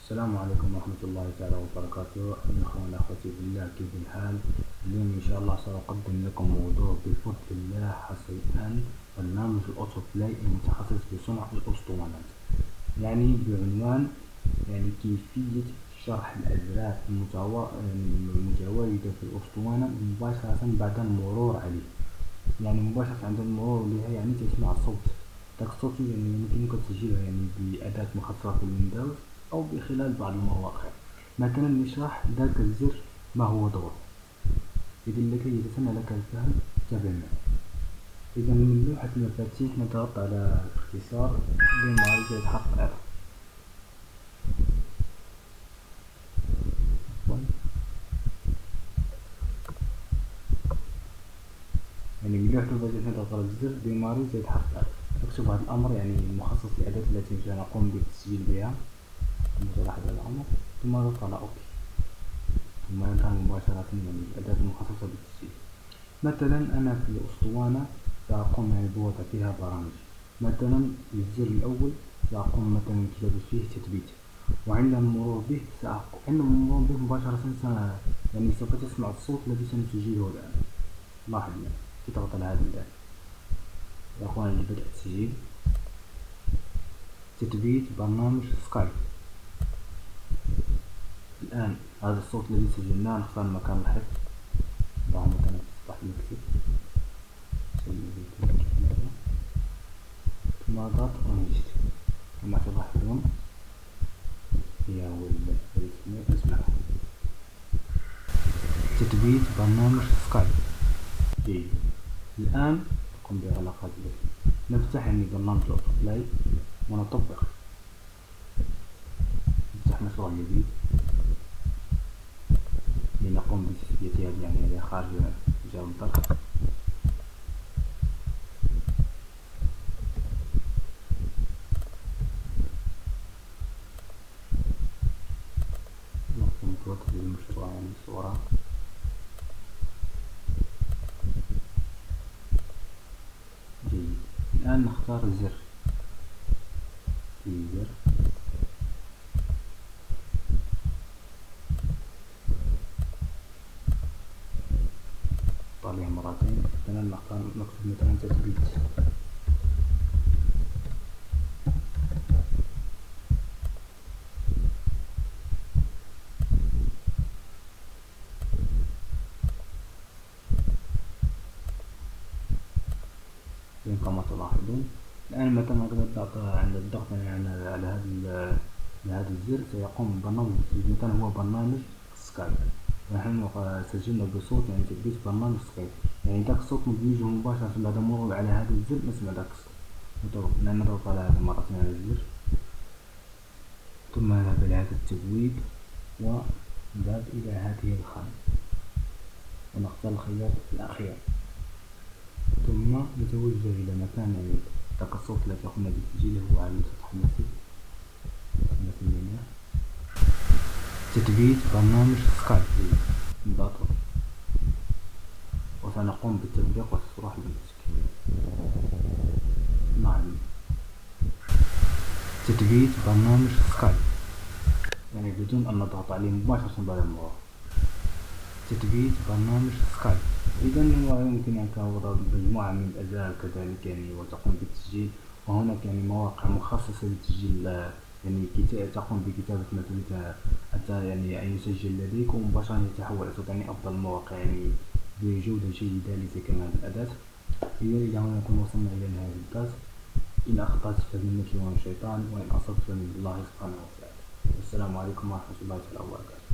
السلام عليكم ورحمة الله تعالى وبركاته. أخواني أخوتي بالله، كيف الحال؟ اليوم إن شاء الله سأقدم لكم موضوع بفضل الله حصريا برنامج الأوتو بلاي المتخصص بصنع الأسطوانات، يعني بعنوان كيفية شرح الأزرار المتواجدة في الأسطوانة مباشرة بعد المرور عليه. يعني مباشرة عند المرور بها تسمع الصوت. ذاك الصوت يمكنك تسجيله بأداة مخصصة في الويندوز أو بخلال بعض المواقع. مثلا نشرح ذاك الزر ما هو دوره. إذا لكي يتسنى لك الفهم تابعنا. إذا من لوحة المفاتيح نضغط على اختصار بمعالجة حرف R. من لوحة المفاتيح نضغط على الزر بمعالجة حرف R. نكتب هذا الأمر مخصص للأداة التي سنقوم بالتسجيل بها. نلاحظ هذا الأمر ثم نضغط على OK، ثم ينتهي مباشرة الأداة المخصصة بالتسجيل. مثلا أنا في الأسطوانة سأقوم بوضع فيها برامج. مثلا الزر الأول سأقوم بكتابة فيه تثبيت، وعند المرور به مباشرة سوف تسمع الصوت الذي سنسجله الآن. لاحظ تضغط على هذا الآن يا أخوان لبدء التسجيل. تثبيت برنامج سكايب. الآن هذا الصوت الذي سجلناه نختار مكان الحفظ، نضعه مثلا في سطح المكتب ثم اضغط انجز. كما تلاحظون هي اسمه تثبيت برنامج سكايب. جيد. الآن نقوم بإغلاق هذا البث. نفتح برنامج الأوتو بلاي ونطبق. نفتح مشروع جديد لنقوم بتثبيتها خارج مجال الضغط. نقوم بوضع المشروع صورة. جيد. الآن نختار الزر. عليها مرتين. مثلا نكتب مثلا تثبيت. كما تلاحظون الآن مثلا عند الضغط على هذا الزر سيقوم برنامج مثلا هو برنامج سكايب. نحن سجلنا بصوت تثبيت برنامج سكايب، ذاك الصوت ندمجه مباشرة بعد المرور على هذا الزر نسمع ذاك الصوت. نضغط على هذا مرتين على الزر ثم نذهب إلى هذا التبويب ونذهب إلى هذه الخانة ونختار الخيار الأخير، ثم نتوجه إلى مكان ذاك الصوت الذي قمنا بتسجيله هو على سطح المكتب. تثبيت برنامج سكايب نضغط وسنقوم بالتطبيق والصراحة بالتسجيل. نعم. تثبيت برنامج سكايب بدون أن نضغط عليه مباشرة بعد المرور. تثبيت برنامج سكايب. إذا هو يمكنك وضع مجموعة من الأزرار كذلك وتقوم بالتسجيل. وهناك مواقع مخصصة للتسجيل، تقوم بكتابة مثلا حتى أن يسجل لديك ومباشرة يتحول صوت أفضل المواقع بجودة جيدة ليس كما الأداة. إلى هنا نكون وصلنا إلى نهاية الدرس. إن أخطأت فمنك ومن الشيطان، وإن أصبت فمن الله سبحانه وتعالى. والسلام عليكم ورحمة الله تعالى وبركاته.